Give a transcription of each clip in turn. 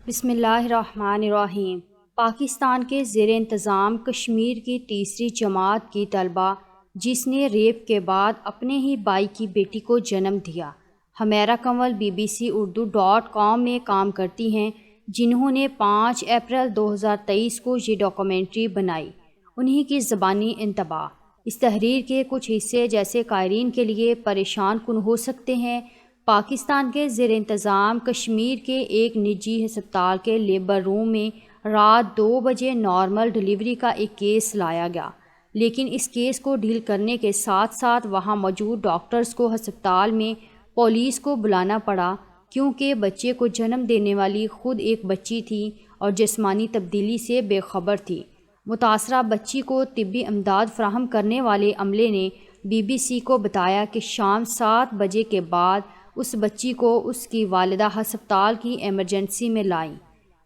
بسم اللہ الرحمن الرحیم۔ پاکستان کے زیر انتظام کشمیر کی تیسری جماعت کی طالبہ جس نے ریپ کے بعد اپنے ہی بھائی کی بیٹی کو جنم دیا، حمیرہ کنول BBC-Urdu.com میں کام کرتی ہیں، جنہوں نے 5 اپریل 2023 کو یہ ڈاکومنٹری بنائی۔ انہی کی زبانی انتباہ۔ اس تحریر کے کچھ حصے جیسے قارئین کے لیے پریشان کن ہو سکتے ہیں۔ پاکستان کے زیر انتظام کشمیر کے ایک نجی ہسپتال کے لیبر روم میں رات 2 بجے نارمل ڈلیوری کا ایک کیس لایا گیا، لیکن اس کیس کو ڈیل کرنے کے ساتھ ساتھ وہاں موجود ڈاکٹرز کو ہسپتال میں پولیس کو بلانا پڑا، کیونکہ بچے کو جنم دینے والی خود ایک بچی تھی اور جسمانی تبدیلی سے بے خبر تھی۔ متاثرہ بچی کو طبی امداد فراہم کرنے والے عملے نے BBC کو بتایا کہ شام 7 بجے کے بعد اس بچی کو اس کی والدہ ہسپتال کی ایمرجنسی میں لائیں۔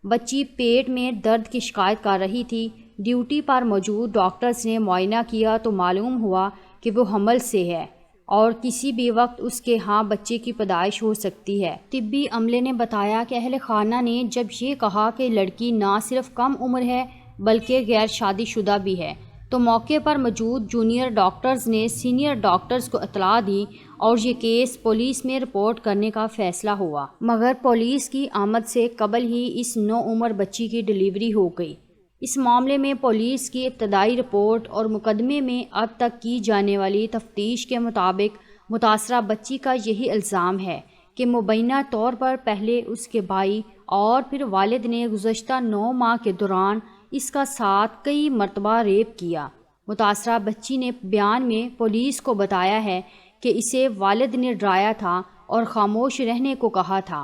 بچی پیٹ میں درد کی شکایت کر رہی تھی۔ ڈیوٹی پر موجود ڈاکٹرز نے معائنہ کیا تو معلوم ہوا کہ وہ حمل سے ہے اور کسی بھی وقت اس کے ہاں بچے کی پیدائش ہو سکتی ہے۔ طبی عملے نے بتایا کہ اہل خانہ نے جب یہ کہا کہ لڑکی نہ صرف کم عمر ہے بلکہ غیر شادی شدہ بھی ہے، تو موقع پر موجود جونیئر ڈاکٹرز نے سینئر ڈاکٹرز کو اطلاع دی اور یہ کیس پولیس میں رپورٹ کرنے کا فیصلہ ہوا، مگر پولیس کی آمد سے قبل ہی اس نوعمر بچی کی ڈلیوری ہو گئی۔ اس معاملے میں پولیس کی ابتدائی رپورٹ اور مقدمے میں اب تک کی جانے والی تفتیش کے مطابق متاثرہ بچی کا یہی الزام ہے کہ مبینہ طور پر پہلے اس کے بھائی اور پھر والد نے گزشتہ 9 ماہ کے دوران اس کا ساتھ کئی مرتبہ ریپ کیا۔ متاثرہ بچی نے بیان میں پولیس کو بتایا ہے کہ اسے والد نے ڈرایا تھا اور خاموش رہنے کو کہا تھا۔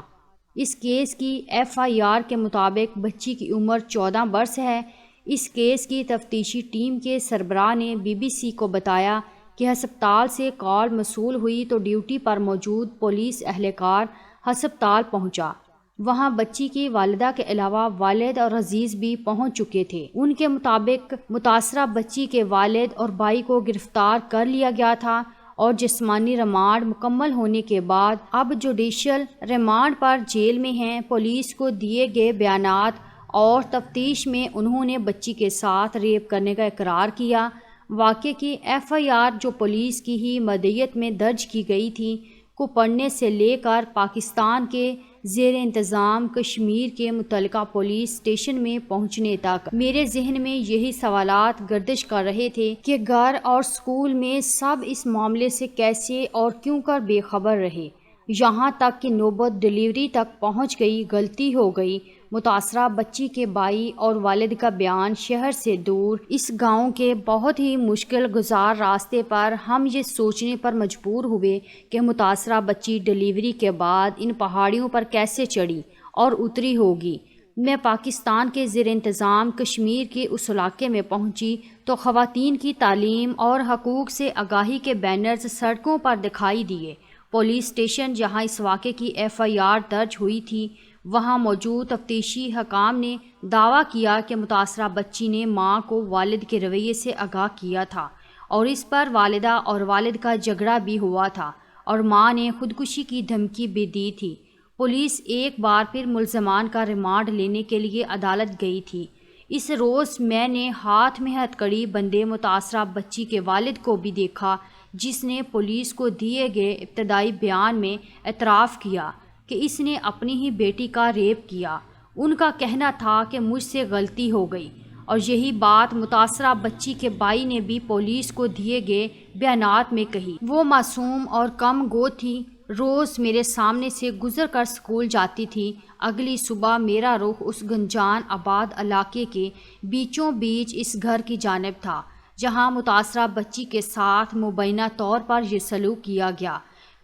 اس کیس کی FIR کے مطابق بچی کی عمر 14 برس ہے۔ اس کیس کی تفتیشی ٹیم کے سربراہ نے BBC کو بتایا کہ ہسپتال سے کال موصول ہوئی تو ڈیوٹی پر موجود پولیس اہلکار ہسپتال پہنچا۔ وہاں بچی کی والدہ کے علاوہ والد اور عزیز بھی پہنچ چکے تھے۔ ان کے مطابق متاثرہ بچی کے والد اور بھائی کو گرفتار کر لیا گیا تھا اور جسمانی ریمانڈ مکمل ہونے کے بعد اب جوڈیشل ریمانڈ پر جیل میں ہیں۔ پولیس کو دیے گئے بیانات اور تفتیش میں انہوں نے بچی کے ساتھ ریپ کرنے کا اقرار کیا۔ واقعے کی FIR جو پولیس کی ہی مدعیت میں درج کی گئی تھی کو پڑھنے سے لے کر پاکستان کے زیر انتظام کشمیر کے متعلقہ پولیس اسٹیشن میں پہنچنے تک میرے ذہن میں یہی سوالات گردش کر رہے تھے کہ گھر اور اسکول میں سب اس معاملے سے کیسے اور کیوں کر بے خبر رہے، یہاں تک کہ نوبت ڈلیوری تک پہنچ گئی۔ غلطی ہو گئی۔ متاثرہ بچی کے بھائی اور والد کا بیان شہر سے دور اس گاؤں کے بہت ہی مشکل گزار راستے پر ہم یہ سوچنے پر مجبور ہوئے کہ متاثرہ بچی ڈلیوری کے بعد ان پہاڑیوں پر کیسے چڑھی اور اتری ہوگی۔ میں پاکستان کے زیر انتظام کشمیر کے اس علاقے میں پہنچی تو خواتین کی تعلیم اور حقوق سے آگاہی کے بینرز سڑکوں پر دکھائی دیے۔ پولیس اسٹیشن جہاں اس واقعے کی FIR درج ہوئی تھی، وہاں موجود تفتیشی حکام نے دعویٰ کیا کہ متاثرہ بچی نے ماں کو والد کے رویے سے آگاہ کیا تھا اور اس پر والدہ اور والد کا جھگڑا بھی ہوا تھا اور ماں نے خودکشی کی دھمکی بھی دی تھی۔ پولیس ایک بار پھر ملزمان کا ریمانڈ لینے کے لیے عدالت گئی تھی۔ اس روز میں نے ہاتھ میں ہتھکڑی بندھے متاثرہ بچی کے والد کو بھی دیکھا، جس نے پولیس کو دیے گئے ابتدائی بیان میں اعتراف کیا کہ اس نے اپنی ہی بیٹی کا ریپ کیا۔ ان کا کہنا تھا کہ مجھ سے غلطی ہو گئی، اور یہی بات متاثرہ بچی کے بھائی نے بھی پولیس کو دیے گئے بیانات میں کہی۔ وہ معصوم اور کم گو تھی، روز میرے سامنے سے گزر کر اسکول جاتی تھی۔ اگلی صبح میرا رخ اس گنجان آباد علاقے کے بیچوں بیچ اس گھر کی جانب تھا جہاں متاثرہ بچی کے ساتھ مبینہ طور پر یہ سلوک کیا گیا۔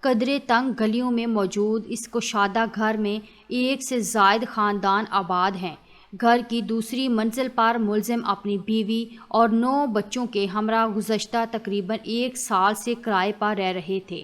قدرے تنگ گلیوں میں موجود اس کشادہ گھر میں 1 سے زائد خاندان آباد ہیں۔ گھر کی دوسری منزل پر ملزم اپنی بیوی اور 9 بچوں کے ہمراہ گزشتہ تقریباً 1 سال سے کرائے پر رہ رہے تھے۔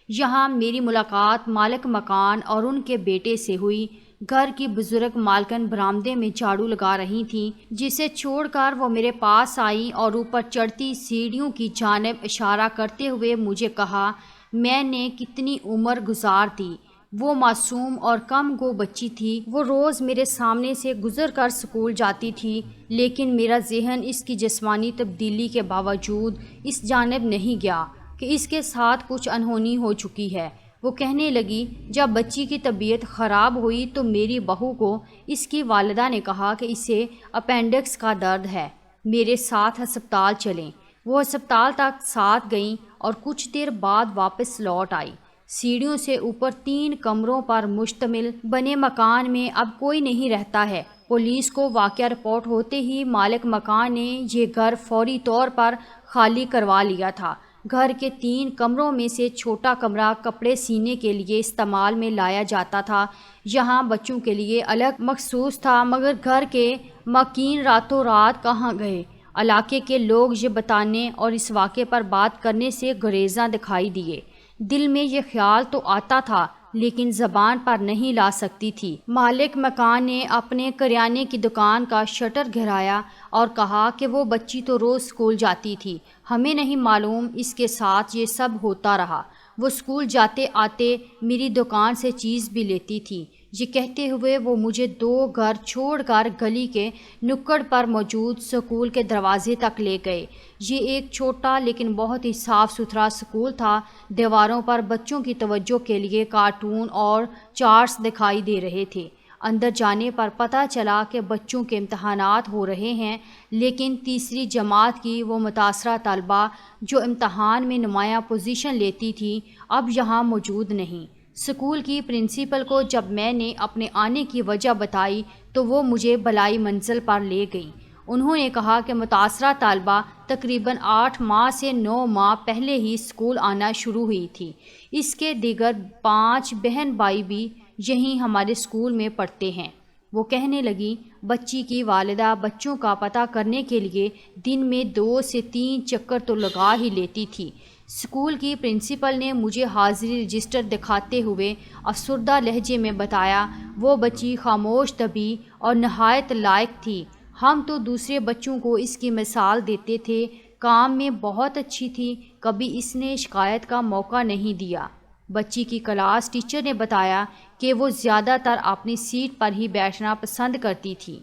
یہاں میری ملاقات مالک مکان اور ان کے بیٹے سے ہوئی۔ گھر کی بزرگ مالکن برآمدے میں جھاڑو لگا رہی تھیں، جسے چھوڑ کر وہ میرے پاس آئیں اور اوپر چڑھتی سیڑھیوں کی جانب اشارہ کرتے ہوئے مجھے کہا، میں نے کتنی عمر گزار دی، وہ معصوم اور کم گو بچی تھی۔ وہ روز میرے سامنے سے گزر کر اسکول جاتی تھی، لیکن میرا ذہن اس کی جسمانی تبدیلی کے باوجود اس جانب نہیں گیا کہ اس کے ساتھ کچھ انہونی ہو چکی ہے۔ وہ کہنے لگی، جب بچی کی طبیعت خراب ہوئی تو میری بہو کو اس کی والدہ نے کہا کہ اسے اپینڈکس کا درد ہے، میرے ساتھ ہسپتال چلیں۔ وہ ہسپتال تک ساتھ گئیں اور کچھ دیر بعد واپس لوٹ آئی۔ سیڑھیوں سے اوپر 3 کمروں پر مشتمل بنے مکان میں اب کوئی نہیں رہتا ہے۔ پولیس کو واقعہ رپورٹ ہوتے ہی مالک مکان نے یہ گھر فوری طور پر خالی کروا لیا تھا۔ گھر کے 3 کمروں میں سے چھوٹا کمرہ کپڑے سینے کے لیے استعمال میں لایا جاتا تھا، یہاں بچوں کے لیے الگ مخصوص تھا، مگر گھر کے ماکین راتوں رات کہاں گئے؟ علاقے کے لوگ یہ بتانے اور اس واقعے پر بات کرنے سے گریزاں دکھائی دیے۔ دل میں یہ خیال تو آتا تھا لیکن زبان پر نہیں لا سکتی تھی۔ مالک مکان نے اپنے کریانے کی دکان کا شٹر گھرایا اور کہا کہ وہ بچی تو روز اسکول جاتی تھی، ہمیں نہیں معلوم اس کے ساتھ یہ سب ہوتا رہا۔ وہ اسکول جاتے آتے میری دکان سے چیز بھی لیتی تھی۔ یہ کہتے ہوئے وہ مجھے 2 گھر چھوڑ کر گلی کے نکڑ پر موجود سکول کے دروازے تک لے گئے۔ یہ ایک چھوٹا لیکن بہت ہی صاف ستھرا سکول تھا۔ دیواروں پر بچوں کی توجہ کے لیے کارٹون اور چارٹس دکھائی دے رہے تھے۔ اندر جانے پر پتہ چلا کہ بچوں کے امتحانات ہو رہے ہیں، لیکن تیسری جماعت کی وہ متاثرہ طالبہ جو امتحان میں نمایاں پوزیشن لیتی تھی اب یہاں موجود نہیں۔ اسکول کی پرنسپل کو جب میں نے اپنے آنے کی وجہ بتائی تو وہ مجھے بلائی منزل پر لے گئیں۔ انہوں نے کہا کہ متاثرہ طالبہ تقریباً 8 ماہ سے 9 ماہ پہلے ہی اسکول آنا شروع ہوئی تھی۔ اس کے دیگر 5 بہن بھائی بھی یہیں ہمارے اسکول میں پڑھتے ہیں۔ وہ کہنے لگی، بچی کی والدہ بچوں کا پتہ کرنے کے لیے دن میں 2 سے 3 چکر تو لگا ہی لیتی تھی۔ اسکول کی پرنسپل نے مجھے حاضری رجسٹر دکھاتے ہوئے افسردہ لہجے میں بتایا، وہ بچی خاموش طبع اور نہایت لائق تھی، ہم تو دوسرے بچوں کو اس کی مثال دیتے تھے، کام میں بہت اچھی تھی، کبھی اس نے شکایت کا موقع نہیں دیا۔ بچی کی کلاس ٹیچر نے بتایا کہ وہ زیادہ تر اپنی سیٹ پر ہی بیٹھنا پسند کرتی تھی۔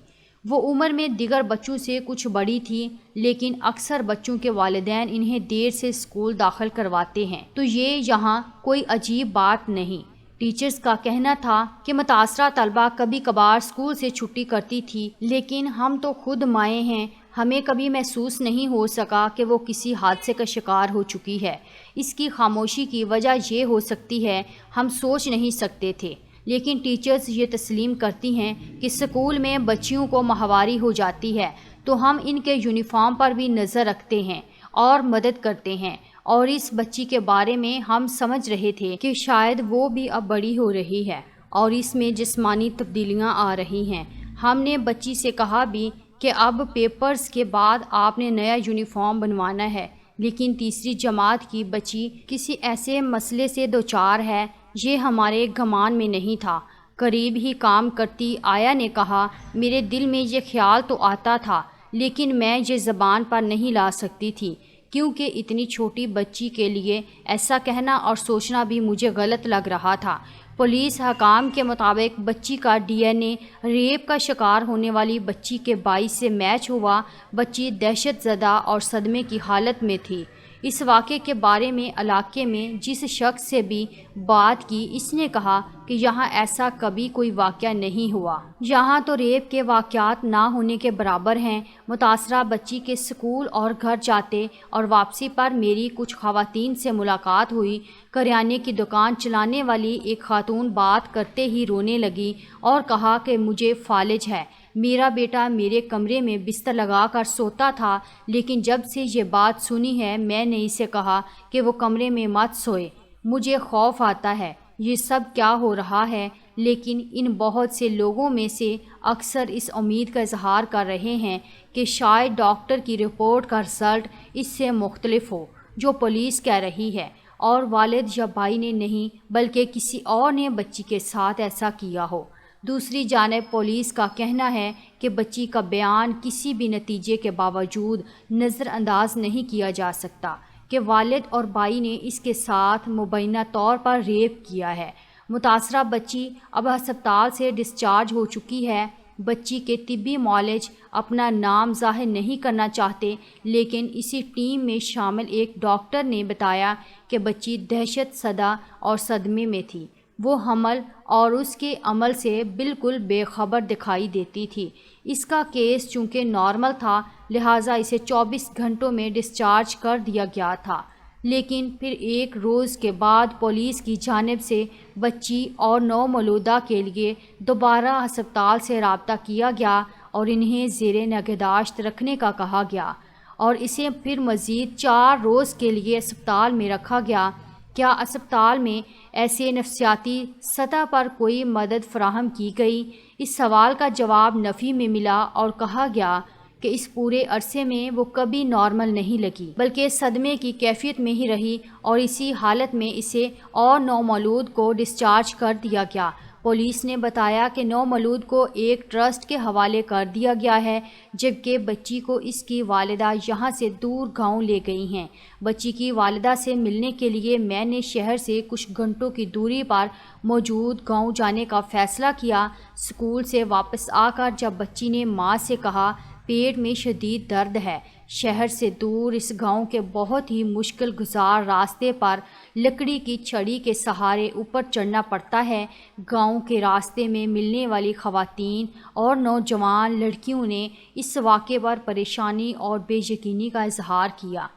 وہ عمر میں دیگر بچوں سے کچھ بڑی تھی، لیکن اکثر بچوں کے والدین انہیں دیر سے اسکول داخل کرواتے ہیں، تو یہ یہاں کوئی عجیب بات نہیں۔ ٹیچرز کا کہنا تھا کہ متاثرہ طلبہ کبھی کبھار اسکول سے چھٹی کرتی تھی، لیکن ہم تو خود مائیں ہیں، ہمیں کبھی محسوس نہیں ہو سکا کہ وہ کسی حادثے کا شکار ہو چکی ہے۔ اس کی خاموشی کی وجہ یہ ہو سکتی ہے، ہم سوچ نہیں سکتے تھے، لیکن ٹیچرز یہ تسلیم کرتی ہیں کہ اسکول میں بچیوں کو ماہواری ہو جاتی ہے تو ہم ان کے یونیفارم پر بھی نظر رکھتے ہیں اور مدد کرتے ہیں، اور اس بچی کے بارے میں ہم سمجھ رہے تھے کہ شاید وہ بھی اب بڑی ہو رہی ہے اور اس میں جسمانی تبدیلیاں آ رہی ہیں۔ ہم نے بچی سے کہا بھی کہ اب پیپرز کے بعد آپ نے نیا یونیفارم بنوانا ہے، لیکن تیسری جماعت کی بچی کسی ایسے مسئلے سے دوچار ہے، یہ ہمارے گمان میں نہیں تھا۔ قریب ہی کام کرتی آیا نے کہا، میرے دل میں یہ خیال تو آتا تھا، لیکن میں یہ زبان پر نہیں لا سکتی تھی، کیونکہ اتنی چھوٹی بچی کے لیے ایسا کہنا اور سوچنا بھی مجھے غلط لگ رہا تھا۔ پولیس حکام کے مطابق بچی کا DNA ریپ کا شکار ہونے والی بچی کے بھائی سے میچ ہوا۔ بچی دہشت زدہ اور صدمے کی حالت میں تھی۔ اس واقعے کے بارے میں علاقے میں جس شخص سے بھی بات کی، اس نے کہا کہ یہاں ایسا کبھی کوئی واقعہ نہیں ہوا، یہاں تو ریپ کے واقعات نہ ہونے کے برابر ہیں۔ متاثرہ بچی کے اسکول اور گھر جاتے اور واپسی پر میری کچھ خواتین سے ملاقات ہوئی۔ کریانے کی دکان چلانے والی ایک خاتون بات کرتے ہی رونے لگی اور کہا کہ مجھے فالج ہے، میرا بیٹا میرے کمرے میں بستر لگا کر سوتا تھا، لیکن جب سے یہ بات سنی ہے میں نے اسے کہا کہ وہ کمرے میں مت سوئے، مجھے خوف آتا ہے، یہ سب کیا ہو رہا ہے۔ لیکن ان بہت سے لوگوں میں سے اکثر اس امید کا اظہار کر رہے ہیں کہ شاید ڈاکٹر کی رپورٹ کا رزلٹ اس سے مختلف ہو جو پولیس کہہ رہی ہے، اور والد یا بھائی نے نہیں بلکہ کسی اور نے بچی کے ساتھ ایسا کیا ہو۔ دوسری جانب پولیس کا کہنا ہے کہ بچی کا بیان کسی بھی نتیجے کے باوجود نظر انداز نہیں کیا جا سکتا کہ والد اور بھائی نے اس کے ساتھ مبینہ طور پر ریپ کیا ہے۔ متاثرہ بچی اب ہسپتال سے ڈسچارج ہو چکی ہے۔ بچی کے طبی معالج اپنا نام ظاہر نہیں کرنا چاہتے، لیکن اسی ٹیم میں شامل ایک ڈاکٹر نے بتایا کہ بچی دہشت زدہ اور صدمے میں تھی۔ وہ حمل اور اس کے عمل سے بالکل بے خبر دکھائی دیتی تھی۔ اس کا کیس چونکہ نارمل تھا، لہٰذا اسے 24 گھنٹوں میں ڈسچارج کر دیا گیا تھا، لیکن پھر ایک روز کے بعد پولیس کی جانب سے بچی اور نومولودہ کے لیے دوبارہ ہسپتال سے رابطہ کیا گیا اور انہیں زیر نگہداشت رکھنے کا کہا گیا اور اسے پھر مزید 4 روز کے لیے اسپتال میں رکھا گیا۔ کیا اسپتال میں ایسے نفسیاتی سطح پر کوئی مدد فراہم کی گئی؟ اس سوال کا جواب نفی میں ملا اور کہا گیا کہ اس پورے عرصے میں وہ کبھی نارمل نہیں لگی، بلکہ صدمے کی کیفیت میں ہی رہی اور اسی حالت میں اسے اور نومولود کو ڈسچارج کر دیا گیا۔ پولیس نے بتایا کہ نومولود کو ایک ٹرسٹ کے حوالے کر دیا گیا ہے، جبکہ بچی کو اس کی والدہ یہاں سے دور گاؤں لے گئی ہیں۔ بچی کی والدہ سے ملنے کے لیے میں نے شہر سے کچھ گھنٹوں کی دوری پر موجود گاؤں جانے کا فیصلہ کیا۔ اسکول سے واپس آ کر جب بچی نے ماں سے کہا پیٹ میں شدید درد ہے، شہر سے دور اس گاؤں کے بہت ہی مشکل گزار راستے پر لکڑی کی چھڑی کے سہارے اوپر چڑھنا پڑتا ہے۔ گاؤں کے راستے میں ملنے والی خواتین اور نوجوان لڑکیوں نے اس واقعے پر پریشانی اور بے یقینی کا اظہار کیا۔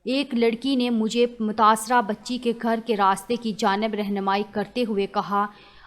ایک لڑکی نے مجھے متاثرہ بچی کے گھر کے راستے کی جانب رہنمائی کرتے ہوئے کہا،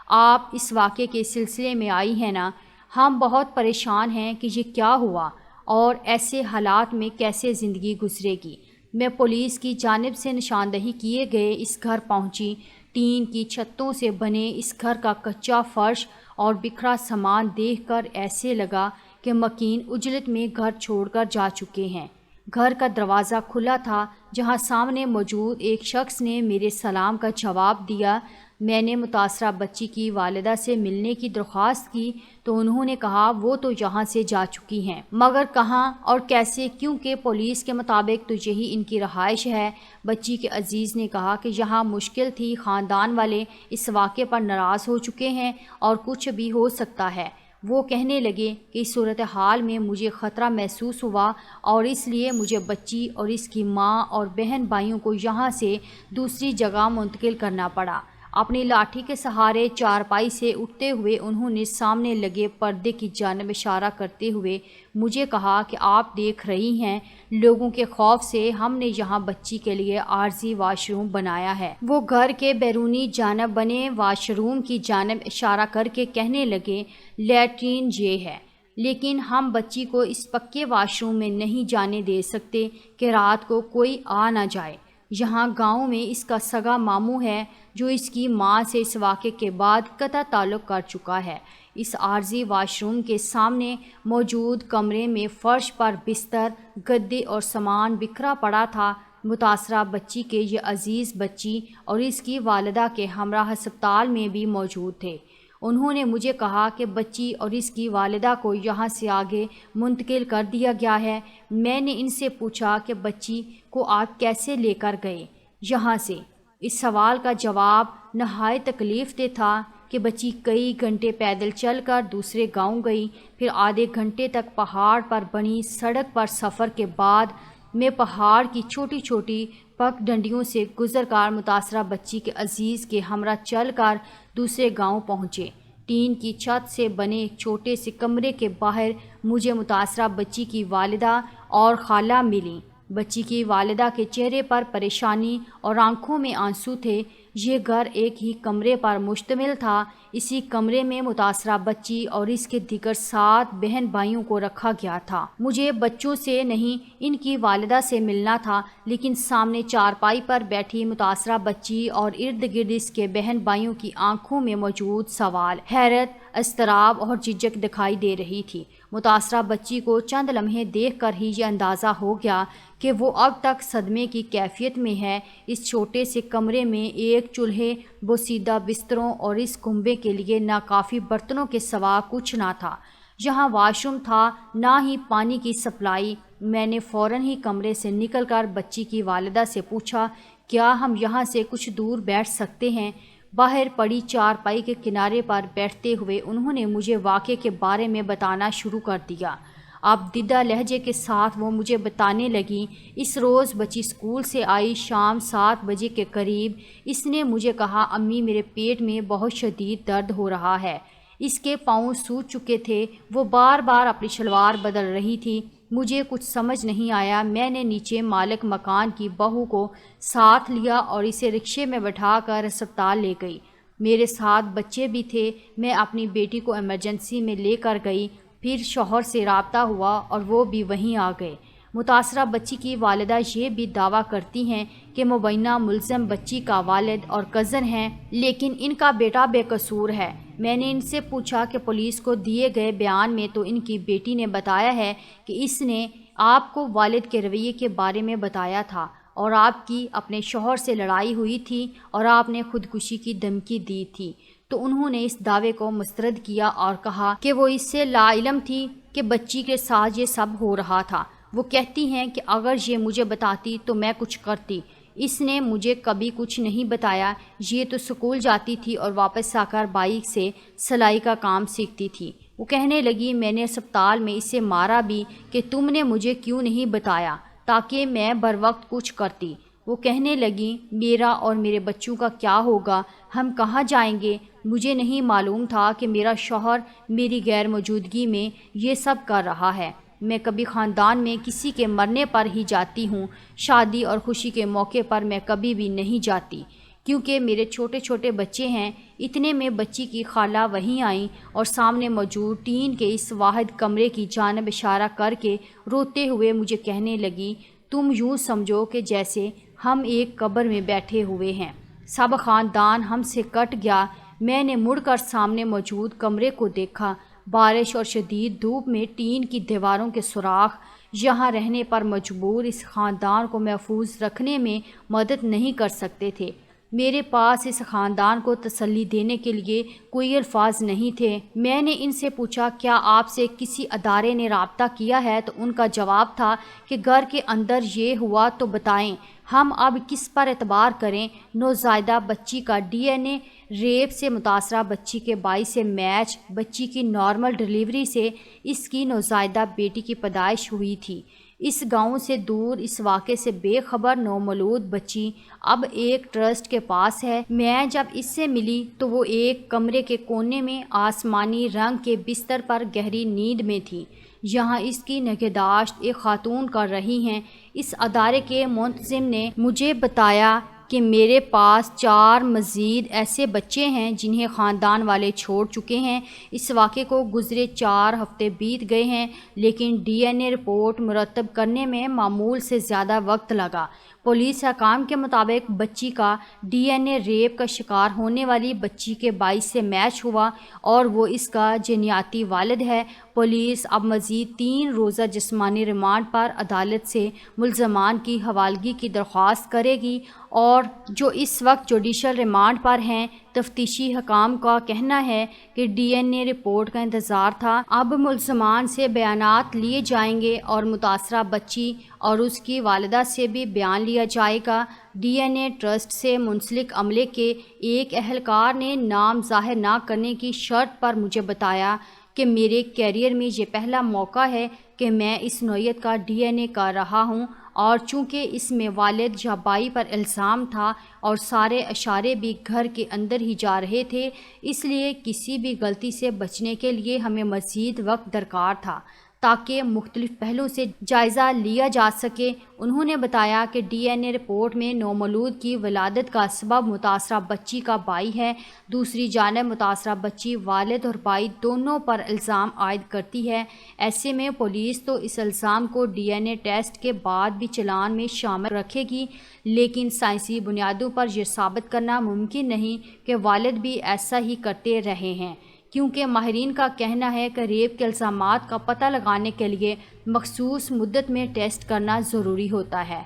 آپ اس واقعے کے سلسلے میں آئی ہیں نا؟ ہم بہت پریشان ہیں کہ یہ کیا ہوا اور ایسے حالات میں کیسے زندگی گزرے گی۔ میں پولیس کی جانب سے نشاندہی کیے گئے اس گھر پہنچی۔ ٹین کی چھتوں سے بنے اس گھر کا کچا فرش اور بکھرا سامان دیکھ کر ایسے لگا کہ مکین عجلت میں گھر چھوڑ کر جا چکے ہیں۔ گھر کا دروازہ کھلا تھا، جہاں سامنے موجود ایک شخص نے میرے سلام کا جواب دیا۔ میں نے متاثرہ بچی کی والدہ سے ملنے کی درخواست کی تو انہوں نے کہا وہ تو یہاں سے جا چکی ہیں، مگر کہاں اور کیسے، کیونکہ پولیس کے مطابق تو یہی ان کی رہائش ہے۔ بچی کے عزیز نے کہا کہ یہاں مشکل تھی، خاندان والے اس واقعے پر ناراض ہو چکے ہیں اور کچھ بھی ہو سکتا ہے۔ وہ کہنے لگے کہ اس صورتحال میں مجھے خطرہ محسوس ہوا اور اس لیے مجھے بچی اور اس کی ماں اور بہن بھائیوں کو یہاں سے دوسری جگہ منتقل کرنا پڑا۔ اپنی لاٹھی کے سہارے چارپائی سے اٹھتے ہوئے انہوں نے سامنے لگے پردے کی جانب اشارہ کرتے ہوئے مجھے کہا کہ آپ دیکھ رہی ہیں، لوگوں کے خوف سے ہم نے یہاں بچی کے لیے عارضی واش روم بنایا ہے۔ وہ گھر کے بیرونی جانب بنے واش روم کی جانب اشارہ کر کے کہنے لگے، لیٹرین یہ ہے، لیکن ہم بچی کو اس پکے واش روم میں نہیں جانے دے سکتے کہ رات کو کوئی آ نہ جائے۔ یہاں گاؤں میں اس کا سگا ماموں ہے جو اس کی ماں سے اس واقعے کے بعد قطع تعلق کر چکا ہے۔ اس عارضی واش روم کے سامنے موجود کمرے میں فرش پر بستر، گدے اور سامان بکھرا پڑا تھا۔ متاثرہ بچی کے یہ عزیز بچی اور اس کی والدہ کے ہمراہ ہسپتال میں بھی موجود تھے۔ انہوں نے مجھے کہا کہ بچی اور اس کی والدہ کو یہاں سے آگے منتقل کر دیا گیا ہے۔ میں نے ان سے پوچھا کہ بچی کو آپ کیسے لے کر گئے یہاں سے؟ اس سوال کا جواب نہایت تکلیف دہ تھا کہ بچی کئی گھنٹے پیدل چل کر دوسرے گاؤں گئی، پھر آدھے گھنٹے تک پہاڑ پر بنی سڑک پر سفر کے بعد میں پہاڑ کی چھوٹی چھوٹی پگ ڈنڈیوں سے گزر کر متاثرہ بچی کے عزیز کے ہمراہ چل کر دوسرے گاؤں پہنچے۔ ٹین کی چھت سے بنے ایک چھوٹے سے کمرے کے باہر مجھے متاثرہ بچی کی والدہ اور خالہ ملیں۔ بچی کی والدہ کے چہرے پر پریشانی اور آنکھوں میں آنسو تھے۔ یہ گھر ایک ہی کمرے پر مشتمل تھا۔ اسی کمرے میں متاثرہ بچی اور اس کے دیگر 7 بہن بھائیوں کو رکھا گیا تھا۔ مجھے بچوں سے نہیں، ان کی والدہ سے ملنا تھا، لیکن سامنے چارپائی پر بیٹھی متاثرہ بچی اور ارد گرد اس کے بہن بھائیوں کی آنکھوں میں موجود سوال، حیرت، اضطراب اور جھجک دکھائی دے رہی تھی۔ متاثرہ بچی کو چند لمحے دیکھ کر ہی یہ اندازہ ہو گیا کہ وہ اب تک صدمے کی کیفیت میں ہے۔ اس چھوٹے سے کمرے میں ایک چولہے، بوسیدہ بستروں اور اس کنبے کے لیے ناکافی برتنوں کے سوا کچھ نہ تھا۔ یہاں واش روم تھا، نہ ہی پانی کی سپلائی۔ میں نے فوراً ہی کمرے سے نکل کر بچی کی والدہ سے پوچھا، کیا ہم یہاں سے کچھ دور بیٹھ سکتے ہیں؟ باہر پڑی چارپائی کے کنارے پر بیٹھتے ہوئے انہوں نے مجھے واقعے کے بارے میں بتانا شروع کر دیا۔ اب دیدہ لہجے کے ساتھ وہ مجھے بتانے لگیں، اس روز بچی اسکول سے آئی، شام 7 بجے کے قریب اس نے مجھے کہا، امی میرے پیٹ میں بہت شدید درد ہو رہا ہے۔ اس کے پاؤں سوج چکے تھے، وہ بار بار اپنی شلوار بدل رہی تھی۔ مجھے کچھ سمجھ نہیں آیا۔ میں نے نیچے مالک مکان کی بہو کو ساتھ لیا اور اسے رکشے میں بٹھا کر ہسپتال لے گئی۔ میرے ساتھ بچے بھی تھے۔ میں اپنی بیٹی کو ایمرجنسی میں لے کر گئی، پھر شوہر سے رابطہ ہوا اور وہ بھی وہیں آ گئے۔ متاثرہ بچی کی والدہ یہ بھی دعویٰ کرتی ہیں کہ مبینہ ملزم بچی کا والد اور کزن ہیں، لیکن ان کا بیٹا بے قصور ہے۔ میں نے ان سے پوچھا کہ پولیس کو دیے گئے بیان میں تو ان کی بیٹی نے بتایا ہے کہ اس نے آپ کو والد کے رویے کے بارے میں بتایا تھا اور آپ کی اپنے شوہر سے لڑائی ہوئی تھی اور آپ نے خودکشی کی دھمکی دی تھی، تو انہوں نے اس دعوے کو مسترد کیا اور کہا کہ وہ اس سے لاعلم تھی کہ بچی کے ساتھ یہ سب ہو رہا تھا۔ وہ کہتی ہیں کہ اگر یہ مجھے بتاتی تو میں کچھ کرتی۔ اس نے مجھے کبھی کچھ نہیں بتایا، یہ تو اسکول جاتی تھی اور واپس آ کر بائک سے سلائی کا کام سیکھتی تھی۔ وہ کہنے لگی، میں نے اسپتال میں اسے مارا بھی کہ تم نے مجھے کیوں نہیں بتایا تاکہ میں بروقت کچھ کرتی۔ وہ کہنے لگی، میرا اور میرے بچوں کا کیا ہوگا، ہم کہاں جائیں گے؟ مجھے نہیں معلوم تھا کہ میرا شوہر میری غیر موجودگی میں یہ سب کر رہا ہے۔ میں کبھی خاندان میں کسی کے مرنے پر ہی جاتی ہوں، شادی اور خوشی کے موقع پر میں کبھی بھی نہیں جاتی، کیونکہ میرے چھوٹے چھوٹے بچے ہیں۔ اتنے میں بچی کی خالہ وہیں آئیں اور سامنے موجود ٹین کے اس واحد کمرے کی جانب اشارہ کر کے روتے ہوئے مجھے کہنے لگی، تم یوں سمجھو کہ جیسے ہم ایک قبر میں بیٹھے ہوئے ہیں، سب خاندان ہم سے کٹ گیا۔ میں نے مڑ کر سامنے موجود کمرے کو دیکھا۔ بارش اور شدید دھوپ میں ٹین کی دیواروں کے سوراخ یہاں رہنے پر مجبور اس خاندان کو محفوظ رکھنے میں مدد نہیں کر سکتے تھے۔ میرے پاس اس خاندان کو تسلی دینے کے لیے کوئی الفاظ نہیں تھے۔ میں نے ان سے پوچھا، کیا آپ سے کسی ادارے نے رابطہ کیا ہے؟ تو ان کا جواب تھا کہ گھر کے اندر یہ ہوا تو بتائیں، ہم اب کس پر اعتبار کریں؟ نوزائیدہ بچی کا ڈی این اے، ریپ سے متاثرہ بچی کے بائی سے میچ، بچی کی نارمل ڈیلیوری سے اس کی نوزائیدہ بیٹی کی پیدائش ہوئی تھی۔ اس گاؤں سے دور، اس واقعے سے بے خبر نومولود بچی اب ایک ٹرسٹ کے پاس ہے۔ میں جب اس سے ملی تو وہ ایک کمرے کے کونے میں آسمانی رنگ کے بستر پر گہری نیند میں تھی۔ یہاں اس کی نگہداشت ایک خاتون کر رہی ہیں۔ اس ادارے کے منتظم نے مجھے بتایا کہ میرے پاس 4 مزید ایسے بچے ہیں جنہیں خاندان والے چھوڑ چکے ہیں۔ اس واقعے کو گزرے 4 ہفتے بیت گئے ہیں، لیکن ڈی این اے رپورٹ مرتب کرنے میں معمول سے زیادہ وقت لگا۔ پولیس حکام کے مطابق بچی کا ڈی این اے ریپ کا شکار ہونے والی بچی کے بائی سے میچ ہوا اور وہ اس کا جینیاتی والد ہے۔ پولیس اب مزید 3 روزہ جسمانی ریمانڈ پر عدالت سے ملزمان کی حوالگی کی درخواست کرے گی، اور جو اس وقت جوڈیشل ریمانڈ پر ہیں۔ تفتیشی حکام کا کہنا ہے کہ ڈی این اے رپورٹ کا انتظار تھا، اب ملزمان سے بیانات لیے جائیں گے اور متاثرہ بچی اور اس کی والدہ سے بھی بیان لیا جائے گا۔ ڈی این اے ٹرسٹ سے منسلک عملے کے ایک اہلکار نے نام ظاہر نہ کرنے کی شرط پر مجھے بتایا کہ میرے کیریئر میں یہ پہلا موقع ہے کہ میں اس نوعیت کا ڈی این اے کر رہا ہوں، اور چونکہ اس میں والد یا بائی پر الزام تھا اور سارے اشارے بھی گھر کے اندر ہی جا رہے تھے، اس لیے کسی بھی غلطی سے بچنے کے لیے ہمیں مزید وقت درکار تھا تاکہ مختلف پہلوؤں سے جائزہ لیا جا سکے۔ انہوں نے بتایا کہ ڈی این اے رپورٹ میں نومولود کی ولادت کا سبب متاثرہ بچی کا بائی ہے۔ دوسری جانب متاثرہ بچی والد اور بائی دونوں پر الزام عائد کرتی ہے۔ ایسے میں پولیس تو اس الزام کو ڈی این اے ٹیسٹ کے بعد بھی چلان میں شامل رکھے گی، لیکن سائنسی بنیادوں پر یہ ثابت کرنا ممکن نہیں کہ والد بھی ایسا ہی کرتے رہے ہیں، کیونکہ ماہرین کا کہنا ہے کہ ریپ کے الزامات کا پتہ لگانے کے لیے مخصوص مدت میں ٹیسٹ کرنا ضروری ہوتا ہے۔